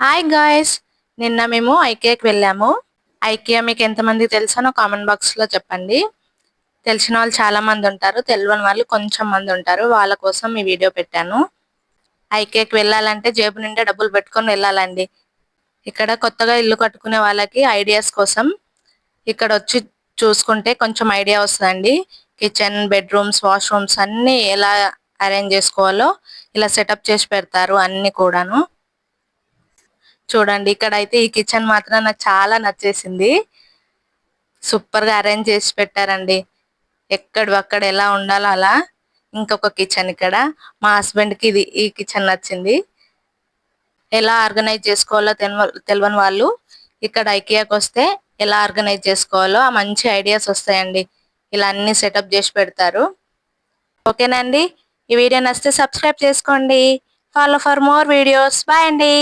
Hi guys, నిన్న మేము ఐకియాకి వెళ్ళాము. ఐకియా మీకు ఎంతమంది తెలుసానో కామెంట్ బాక్స్ లో చెప్పండి. తెలిసిన వాళ్ళు చాలా మంది ఉంటారు, తెలియని వాళ్ళు కొంచెం మంది ఉంటారు. వాళ్ళ కోసం ఈ వీడియో పెట్టాను. ఐకియాకి వెళ్ళాలంటే జేబు నిండా డబ్బులు పెట్టుకొని వెళ్ళాలండి. ఇక్కడ కొత్తగా ఇల్లు కట్టుకునే వాళ్ళకి ఐడియాస్ కోసం ఇక్కడ వచ్చి చూసుకుంటే కొంచెం ఐడియా వస్తుందండి. కిచెన్, బెడ్రూమ్స్, వాష్రూమ్స్ అన్ని ఎలా అరేంజ్ చేసుకోవాలో ఇలా సెటప్ చేసి పెడతారు అన్ని కూడాను. చూడండి, ఇక్కడ అయితే ఈ కిచెన్ మాత్రం నాకు చాలా నచ్చేసింది. సూపర్ గా అరేంజ్ చేసి పెట్టారండి. అక్కడ ఎలా ఉండాలో అలా. ఇంకొక కిచెన్ ఇక్కడ. మా హస్బెండ్ కి ఈ కిచెన్ నచ్చింది. ఎలా ఆర్గనైజ్ చేసుకోవాలో తెలియని వాళ్ళు ఇక్కడ ఐకియాకి వస్తే ఎలా ఆర్గనైజ్ చేసుకోవాలో ఆ మంచి ఐడియాస్ వస్తాయండి. ఇలా అన్ని సెటప్ చేసి పెడతారు. ఓకేనండి, ఈ వీడియో నచ్చితే సబ్స్క్రైబ్ చేసుకోండి. Follow for more videos. Bye అండి.